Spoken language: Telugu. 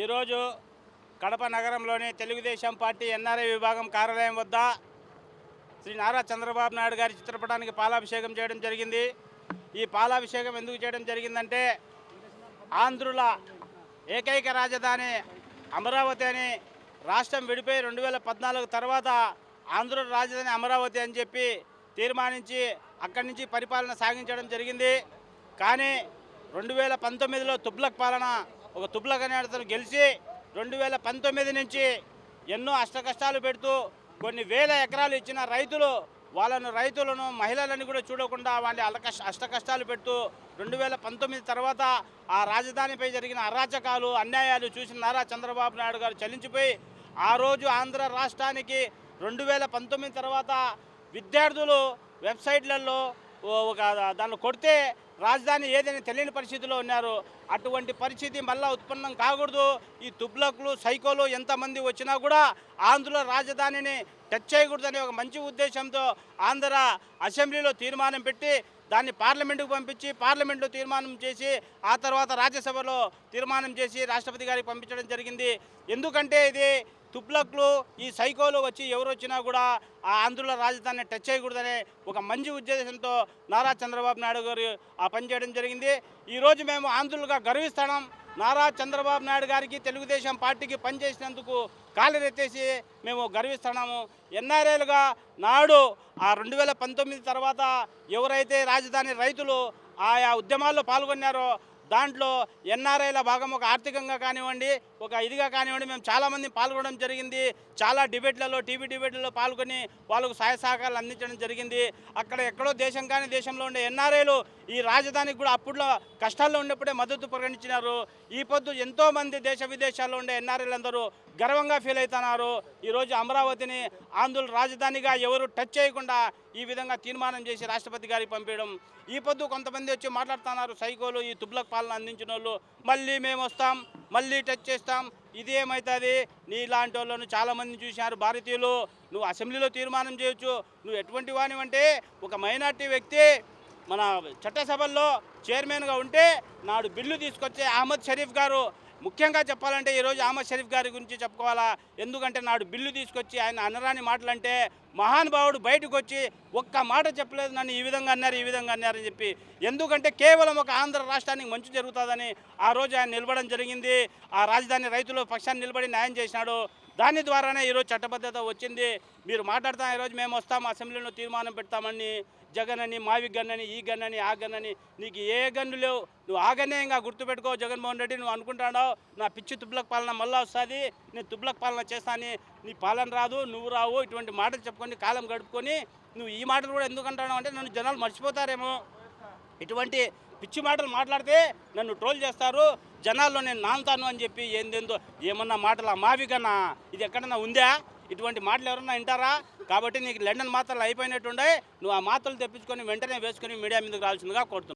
ఈరోజు కడప నగరంలోని తెలుగుదేశం పార్టీ ఎన్ఆర్ఐ విభాగం కార్యాలయం వద్ద శ్రీ నారా చంద్రబాబు నాయుడు గారి చిత్రపటానికి పాలాభిషేకం చేయడం జరిగింది. ఈ పాలాభిషేకం ఎందుకు చేయడం జరిగిందంటే ఆంధ్రుల ఏకైక రాజధాని అమరావతి అని రాష్ట్రం విడిపోయి 2014 తర్వాత ఆంధ్రుల రాజధాని అమరావతి అని చెప్పి తీర్మానించి అక్కడి నుంచి పరిపాలన సాగించడం జరిగింది. కానీ 2019లో తుగ్లక్ పాలన, ఒక తుగ్లక్ అనే అతను గెలిచి 2019 నుంచి ఎన్నో అష్టకష్టాలు పెడుతూ కొన్ని వేల ఎకరాలు ఇచ్చిన రైతులను మహిళలను కూడా చూడకుండా వాళ్ళ అష్టకష్టాలు పెడుతూ 2019 తర్వాత ఆ రాజధానిపై జరిగిన అరాచకాలు అన్యాయాలు చూసిన నారా చంద్రబాబు నాయుడు గారు చలించిపోయి ఆ రోజు ఆంధ్ర రాష్ట్రానికి 2019 తర్వాత విద్యార్థులు వెబ్సైట్లలో దాన్ని కొడితే రాజధాని ఏదైనా తెలియని పరిస్థితిలో ఉన్నారు. అటువంటి పరిస్థితి మళ్ళీ ఉత్పన్నం కాకూడదు. ఈ తుగ్లకులు సైకోలు ఎంతమంది వచ్చినా కూడా ఆంధ్ర రాజధానిని టచ్ చేయకూడదనే ఒక మంచి ఉద్దేశంతో ఆంధ్ర అసెంబ్లీలో తీర్మానం పెట్టి దాన్ని పార్లమెంటుకు పంపించి పార్లమెంట్లో తీర్మానం చేసి ఆ తర్వాత రాజ్యసభలో తీర్మానం చేసి రాష్ట్రపతి గారికి పంపించడం జరిగింది. ఎందుకంటే ఇది తుగ్లక్లు ఈ సైకోలు వచ్చి ఎవరు వచ్చినా కూడా ఆ ఆంధ్రుల రాజధానిని టచ్ చేయకూడదనే ఒక మంచి ఉద్దేశంతో నారా చంద్రబాబు నాయుడు గారు ఆ పని చేయడం జరిగింది. ఈరోజు మేము ఆంధ్రులుగా గర్విస్తున్నాం. నారా చంద్రబాబు నాయుడు గారికి తెలుగుదేశం పార్టీకి పనిచేసినందుకు కాళ్ళెత్తేసి మేము గర్విస్తున్నాము. ఎన్ఆర్ఐలుగా నాడు ఆ 2019 తర్వాత ఎవరైతే రాజధాని రైతులు ఆయా ఉద్యమాల్లో పాల్గొన్నారో దాంట్లో ఎన్ఆర్ఐల భాగం ఒక ఆర్థికంగా కానివ్వండి, ఒక ఇదిగా కానివ్వండి, మేము చాలామంది పాల్గొనడం జరిగింది. చాలా డిబేట్లలో, టీవీ డిబేట్లలో పాల్గొని వాళ్ళకు సహాయ సహకారాలు అందించడం జరిగింది. అక్కడ ఎక్కడో దేశం కానీ దేశంలో ఉండే ఎన్ఆర్ఐలు ఈ రాజధానికి కూడా అప్పుడులో కష్టాల్లో ఉన్నప్పుడే మద్దతు ప్రకటించినారు. ఈ పొద్దు ఎంతోమంది దేశ విదేశాల్లో ఉండే ఎన్ఆర్ఐలు అందరూ గర్వంగా ఫీల్ అవుతున్నారు. ఈరోజు అమరావతిని ఆంధ్రుల రాజధానిగా ఎవరు టచ్ చేయకుండా ఈ విధంగా తీర్మానం చేసి రాష్ట్రపతి గారికి పంపించడం. ఈ పొద్దు కొంతమంది వచ్చి మాట్లాడుతున్నారు సైకోలు, ఈ తుగ్లక్ పాలన అందించిన వాళ్ళు, మళ్ళీ మేము వస్తాం, మళ్ళీ టచ్ చేస్తాం, ఇదేమవుతుంది? నీలాంటి వాళ్ళను చాలామంది చూశారు భారతీయులు. నువ్వు అసెంబ్లీలో తీర్మానం చేయొచ్చు, నువ్వు ఎటువంటి వానివంటే ఒక మైనార్టీ వ్యక్తి మన చట్టసభల్లో చైర్మన్గా ఉంటే నాడు బిల్లు తీసుకొచ్చే అహ్మద్ షరీఫ్ గారు, ముఖ్యంగా చెప్పాలంటే ఈరోజు అహ్మద్ షరీఫ్ గారి గురించి చెప్పుకోవాలా. ఎందుకంటే నాడు బిల్లు తీసుకొచ్చి ఆయన అనరాని మాటలంటే మహానుభావుడు బయటకు వచ్చి ఒక్క మాట చెప్పలేదు, నన్ను ఈ విధంగా అన్నారని చెప్పి. ఎందుకంటే కేవలం ఒక ఆంధ్ర రాష్ట్రానికి మంచి జరుగుతుందని ఆ రోజు ఆయన నిలబడడం జరిగింది. ఆ రాజధాని రైతుల పక్షాన్ని నిలబడి న్యాయం చేసినాడు. దాని ద్వారానే ఈరోజు చట్టబద్ధత వచ్చింది. మీరు మాట్లాడతాం ఈరోజు మేము వస్తాం అసెంబ్లీలో తీర్మానం పెడతామని, జగన్ అని, మావి గన్నని, ఈ గన్నని, ఆ గన్నని, నీకు ఏ గన్ను లేవు. నువ్వు ఆ గన్నే ఇంకా గుర్తుపెట్టుకో జగన్మోహన్ రెడ్డి. నువ్వు అనుకుంటున్నావు నా పిచ్చి తుగ్లక్ పాలన మళ్ళీ వస్తుంది, నేను తుగ్లక్ పాలన చేస్తాను, నీ పాలన రాదు, నువ్వు రావు, ఇటువంటి మాటలు చెప్పుకొని కాలం గడుపుకొని నువ్వు ఈ మాటలు కూడా ఎందుకు అంటున్నావు అంటే నన్ను జనాలు మర్చిపోతారేమో. ఇటువంటి పిచ్చి మాటలు మాట్లాడితే నన్ను ట్రోల్ చేస్తారు, జనాల్లో నేను నానుతాను అని చెప్పి ఏందేందో ఏమన్నా మాటలు మావి కన్నా ఇది ఎక్కడన్నా ఉందా? ఇటువంటి మాటలు ఎవరన్నా వింటారా? కాబట్టి నీకు లండన్ మాత్రలు అయిపోయినట్టుండే, నువ్వు ఆ మాత్రలు తెప్పించుకొని వెంటనే వేసుకొని మీడియా మీదకి రావాల్సిందిగా కోరుతున్నాను.